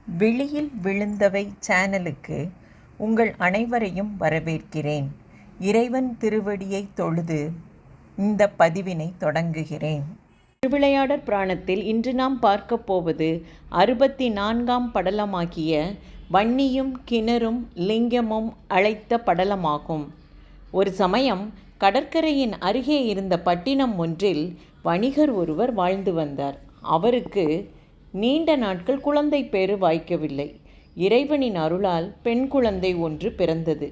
விழியில் விழுந்தவை சேனலுக்கு உங்கள் அனைவரையும் வரவேற்கிறேன். இறைவன் திருவடியை தொழுது இந்த பதிவினை தொடங்குகிறேன். திருவிளையாடற் புராணத்தில் இன்று நாம் பார்க்கப் போவது 64ஆம் படலமாகிய வன்னியும் கிணறும் லிங்கமும் அழைத்த படலமாகும். ஒரு சமயம் கடற்கரையின் அருகே இருந்த பட்டினம் ஒன்றில் வணிகர் ஒருவர் வாழ்ந்து வந்தார். அவருக்கு நீண்ட நாட்கள் குழந்தை பேறு வாய்க்கவில்லை. இறைவனின் அருளால் பெண் குழந்தை ஒன்று பிறந்தது.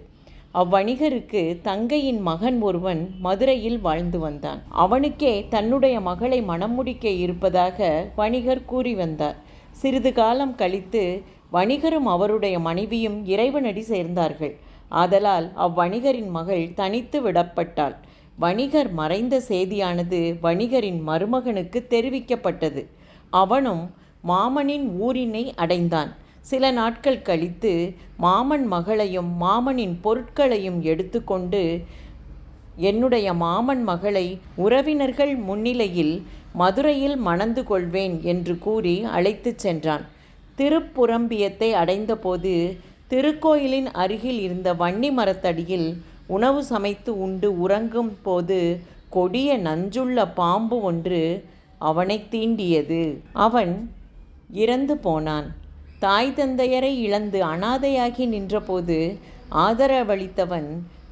அவ்வணிகருக்கு தங்கையின் மகன் ஒருவன் மதுரையில் வாழ்ந்து வந்தான். அவனுக்கே தன்னுடைய மகளை மணம் முடிக்க இருப்பதாக வணிகர் கூறி வந்தார். சிறிது காலம் கழித்து வணிகரும் அவருடைய மனைவியும் இறைவனடி சேர்ந்தார்கள். ஆதலால் அவ்வணிகரின் மகள் தனித்து விடப்பட்டாள். வணிகர் மறைந்த செய்தியானது வணிகரின் மருமகனுக்கு தெரிவிக்கப்பட்டது. அவனும் மாமனின் ஊரினை அடைந்தான். சில நாட்கள் கழித்து மாமன் மகளையும் மாமனின் பொருட்களையும் எடுத்துக்கொண்டு என்னுடைய மாமன் மகளை உறவினர்கள் முன்னிலையில் மதுரையில் மணந்து கொள்வேன் என்று கூறி அழைத்து சென்றான். திருப்புறம்பியத்தை அடைந்தபோது திருக்கோயிலின் அருகில் இருந்த வன்னி மரத்தடியில் உணவு சமைத்து உண்டு உறங்கும் போது கொடிய நஞ்சுள்ள பாம்பு ஒன்று அவனை தீண்டியது. அவன் இறந்து போனான். தாய் தந்தையரை இழந்து அனாதையாகி நின்றபோது ஆதரவளித்தவன்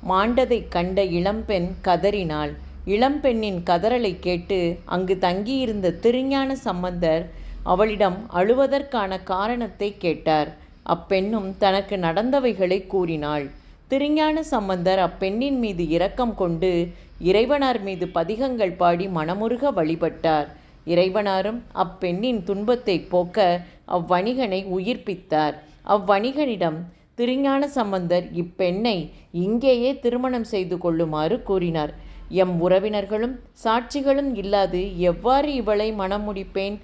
மாண்டதைக் கண்ட இளம்பெண் கதறினாள். இளம்பெண்ணின் கதறலை கேட்டு அங்கு தங்கியிருந்த திருஞான சம்பந்தர் அவளிடம் அழுவதற்கான காரணத்தை கேட்டார். அப்பெண்ணும் தனக்கு நடந்தவைகளை கூறினாள். திருஞான சம்பந்தர் அப்பெண்ணின் மீது இரக்கம் கொண்டு இறைவனார் மீது பதிகங்கள் பாடி மனமுருக வழிபட்டார். இறைவனாரும் அப்பெண்ணின் துன்பத்தை போக்க அவ்வணிகனை உயிர்ப்பித்தார். அவ்வணிகனிடம் திருஞான சம்பந்தர் இப்பெண்ணை இங்கேயே திருமணம் செய்து கொள்ளுமாறு கூறினார். எம் உறவினர்களும் சாட்சிகளும் இல்லாது எவ்வாறு இவளை மணம் முடிப்பேன்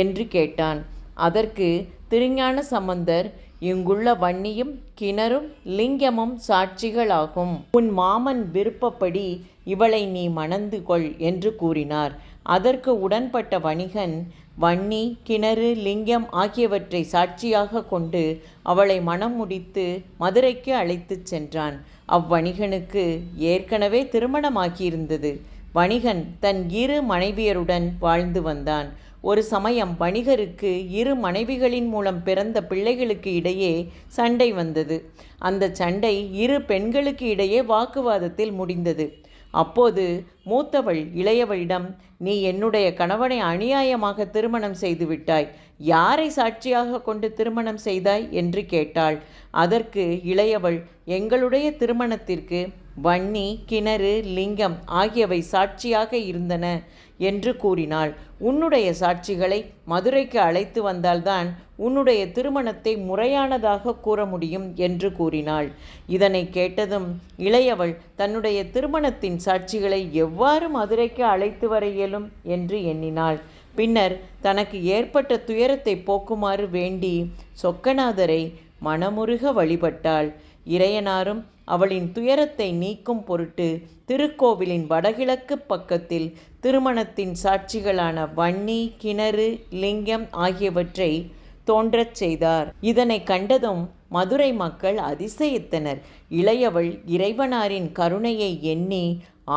என்று கேட்டான். அதற்கு திருஞான சம்பந்தர், இங்குள்ள வன்னியும் கிணறும் லிங்கமும் சாட்சிகளாகும். உன் மாமன் விருப்பப்படி இவளை நீ மணந்து கொள் என்று கூறினார். அதற்கு உடன்பட்ட வணிகன் வன்னி, கிணறு, லிங்கம் ஆகியவற்றை சாட்சியாக கொண்டு அவளை மணம் முடித்து மதுரைக்கு அழைத்து சென்றான். அவ்வணிகனுக்கு ஏற்கனவே திருமணமாகியிருந்தது. வணிகன் தன் 2 மனைவியருடன் வாழ்ந்து வந்தான். ஒரு சமயம் வணிகருக்கு 2 மனைவிகளின் மூலம் பிறந்த பிள்ளைகளுக்கு இடையே சண்டை வந்தது. அந்த சண்டை 2 பெண்களுக்கு இடையே வாக்குவாதத்தில் முடிந்தது. அப்போது மூத்தவள் இளையவளிடம், நீ என்னுடைய கணவனை அநியாயமாக திருமணம் செய்து விட்டாய். யாரை சாட்சியாக கொண்டு திருமணம் செய்தாய் என்று கேட்டாள். அதற்கு இளையவள், எங்களுடைய திருமணத்திற்கு வன்னி, கிணறு, லிங்கம் ஆகியவை சாட்சியாக இருந்தன என்று கூறினாள். உன்னுடைய சாட்சிகளை மதுரைக்கு அழைத்து வந்தால்தான் உன்னுடைய திருமணத்தை முறையானதாக கூற முடியும் என்று கூறினாள். இதனை கேட்டதும் இளையவள் தன்னுடைய திருமணத்தின் சாட்சிகளை எவ்வாறு மதுரைக்கு அழைத்து வர இயலும் என்று எண்ணினாள். பின்னர் தனக்கு ஏற்பட்ட துயரத்தை போக்குமாறு வேண்டி சொக்கநாதரை மனமுருக வழிபட்டாள். இறையனாரும் அவளின் துயரத்தை நீக்கும் பொருட்டு திருக்கோவிலின் வடகிழக்கு பக்கத்தில் திருமணத்தின் சாட்சிகளான வன்னி, கிணறு, லிங்கம் ஆகியவற்றை தோன்றச் செய்தார். இதனை கண்டதும் மதுரை மக்கள் அதிசயித்தனர். இளையவள் இறைவனாரின் கருணையை எண்ணி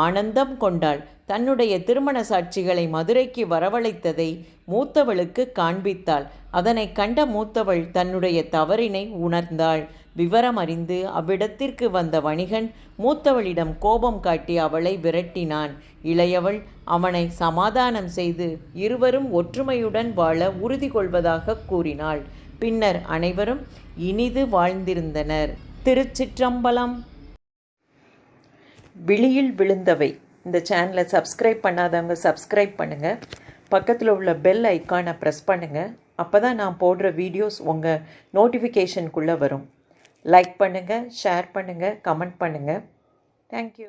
ஆனந்தம் கொண்டாள். தன்னுடைய திருமண சாட்சிகளை மதுரைக்கு வரவழைத்ததை மூத்தவளுக்கு காண்பித்தாள். அதனை கண்ட மூத்தவள் தன்னுடைய தவறினை உணர்ந்தாள். விவரம் அறிந்து அவ்விடத்திற்கு வந்த வணிகன் மூத்தவளிடம் கோபம் காட்டி அவளை விரட்டினான். இளையவள் அவனை சமாதானம் செய்து இருவரும் ஒற்றுமையுடன் வாழ உறுதி கொள்வதாக கூறினாள். பின்னர் அனைவரும் இனிது வாழ்ந்திருந்தனர். திருச்சிற்றம்பலம். விழியில் விழுந்தவை இந்த சேனலை சப்ஸ்கிரைப் பண்ணாதவங்க சப்ஸ்கிரைப் பண்ணுங்கள். பக்கத்தில் உள்ள பெல் ஐக்கானை ப்ரெஸ் பண்ணுங்கள். அப்போ தான் நான் போடுற வீடியோஸ் உங்கள் நோட்டிஃபிகேஷனுக்குள்ளே வரும். லைக் பண்ணுங்கள், ஷேர் பண்ணுங்கள், கமெண்ட் பண்ணுங்கள். தேங்க்யூ.